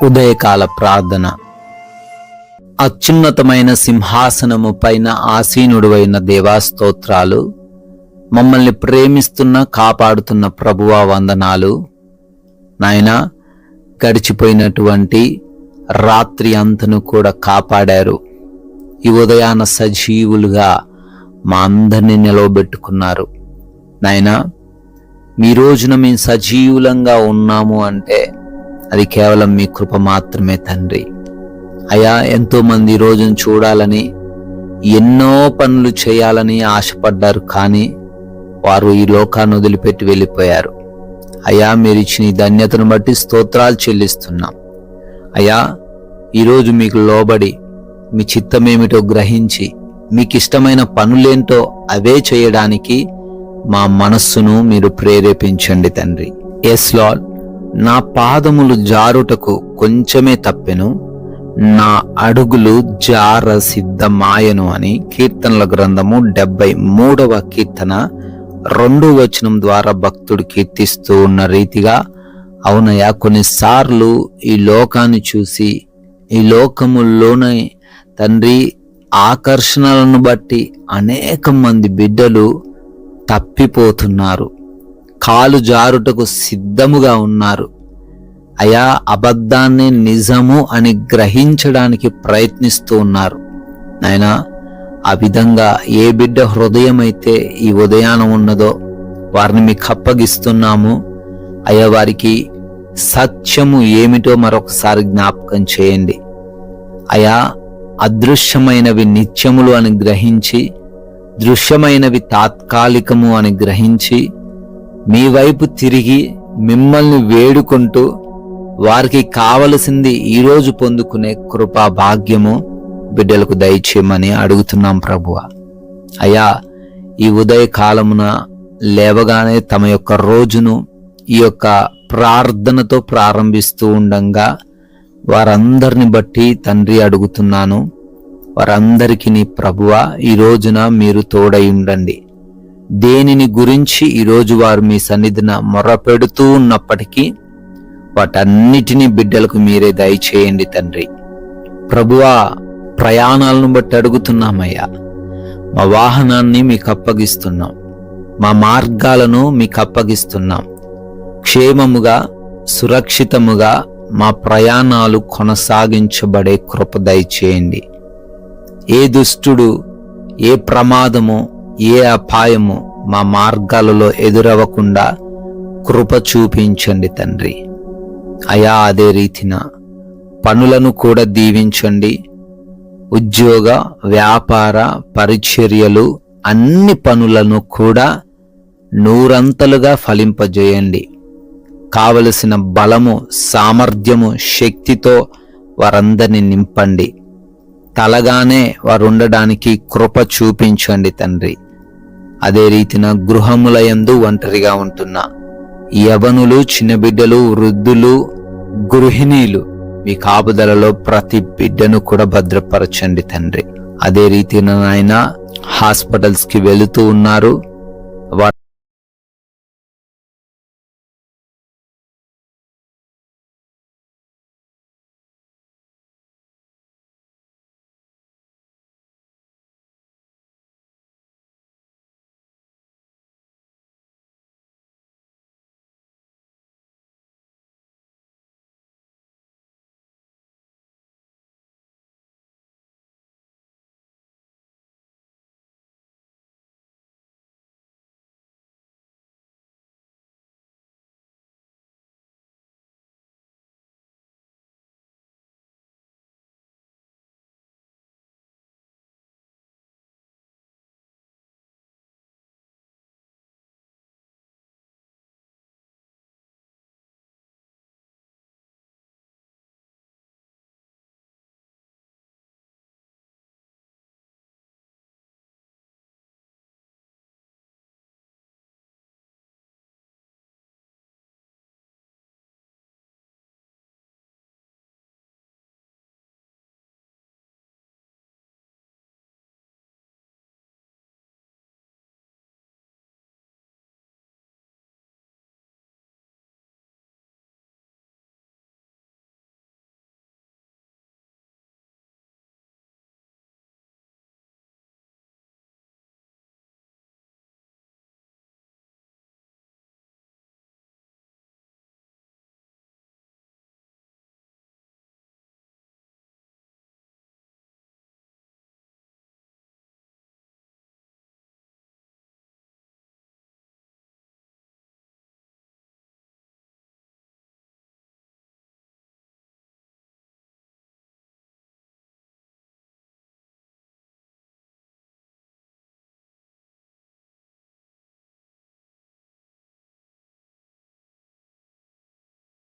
ఉదయకాల ప్రార్థన. అత్యున్నతమైన సింహాసనము పైన ఆసీనుడువైన దేవా స్తోత్రాలు. మమ్మల్ని ప్రేమిస్తున్న కాపాడుతున్న ప్రభువా వందనాలు. నాయనా, గడిచిపోయినటువంటి రాత్రి అంతను కూడా కాపాడారు. ఈ ఉదయాన సజీవులుగా మా అందరినీ నిలవబెట్టుకున్నారు. నాయనా, మీ రోజున మేము సజీవులంగా ఉన్నాము అంటే అది కేవలం మీ కృప మాత్రమే తండ్రి. అయ్యా, ఎంతోమంది ఈ రోజును చూడాలని ఎన్నో పనులు చేయాలని ఆశపడ్డారు, కానీ వారు ఈ లోకాన్ని వదిలిపెట్టి వెళ్ళిపోయారు. అయ్యా, మీరు ఇచ్చిన ఈ ధన్యతను బట్టి స్తోత్రాలు చెల్లిస్తున్నాం. అయ్యా, ఈరోజు మీకు లోబడి మీ చిత్తమేమిటో గ్రహించి మీకు ఇష్టమైన పనులేంటో అవే చేయడానికి మా మనస్సును మీరు ప్రేరేపించండి తండ్రి. ఎస్ లార్డ్, నా పాదములు జారుటకు కొంచెమే తప్పెను, నా అడుగులు జార సిద్ధమాయను అని కీర్తనల గ్రంథము 73వ కీర్తన 2వ వచనం ద్వారా భక్తుడు కీర్తిస్తూ ఉన్న రీతిగా, అవునయ్యా, కొన్నిసార్లు ఈ లోకాన్ని చూసి ఈ లోకముల్లోనే తండ్రి ఆకర్షణలను బట్టి అనేక మంది బిడ్డలు తప్పిపోతున్నారు, కాలు జారుటకు సిద్ధముగా ఉన్నారు. అయా, అబద్ధాన్ని నిజము అని గ్రహించడానికి ప్రయత్నిస్తూ ఉన్నారు. నాయనా, ఆ విధంగా ఏ బిడ్డ హృదయం అయితే ఈ ఉదయాన ఉన్నదో వారిని మీకు అప్పగిస్తున్నాము. అయ్యా, వారికి సత్యము ఏమిటో మరొకసారి జ్ఞాపకం చేయండి. అయా, అదృశ్యమైనవి నిత్యములు అని గ్రహించి, దృశ్యమైనవి తాత్కాలికము అని గ్రహించి, మీ వైపు తిరిగి మిమ్మల్ని వేడుకుంటూ వారికి కావలసింది ఈరోజు పొందుకునే కృపా భాగ్యము బిడ్డలకు దయచేయమని అడుగుతున్నాం ప్రభువా. అయ్యా, ఈ ఉదయ కాలమున లేవగానే తమ యొక్క రోజును ఈ యొక్క ప్రార్థనతో ప్రారంభిస్తూ ఉండంగా వారందరిని బట్టి తండ్రి అడుగుతున్నాను. వారందరికీ నీ ప్రభువా ఈ రోజున మీరు తోడై ఉండండి. దేనిని గురించి ఈరోజు వారు మీ సన్నిధిన మొర్రపెడుతూ ఉన్నప్పటికీ వాటన్నిటినీ బిడ్డలకు మీరే దయచేయండి తండ్రి. ప్రభువా, ప్రయాణాలను బట్టి అడుగుతున్నామయ్యా. మా వాహనాన్ని మీకు అప్పగిస్తున్నాం, మా మార్గాలను మీకు అప్పగిస్తున్నాం. క్షేమముగా సురక్షితముగా మా ప్రయాణాలు కొనసాగించబడే కృప దయచేయండి. ఏ దుష్టుడు, ఏ ప్రమాదము, ఏ అపాయము మా మార్గాలలో ఎదురవ్వకుండా కృప చూపించండి తండ్రి. అయా, అదే రీతిన పనులను కూడా దీవించండి. ఉద్యోగ, వ్యాపార, పరిచర్యలు అన్ని పనులను కూడా నూరంతలుగా ఫలింపజేయండి. కావలసిన బలము, సామర్థ్యము, శక్తితో వారందరినీ నింపండి. తలగానే వారు ఉండడానికి కృప చూపించండి తండ్రి. అదే రీతిన గృహములయందు ఒంటరిగా ఉంటున్న యవనులు, చిన్నబిడ్డలు, వృద్ధులు, గృహిణీలు మీ కాపుదలలో ప్రతి బిడ్డను కూడా భద్రపరచండి తండ్రి. అదే రీతిన నాయన హాస్పిటల్స్కి వెళుతూ ఉన్నారు,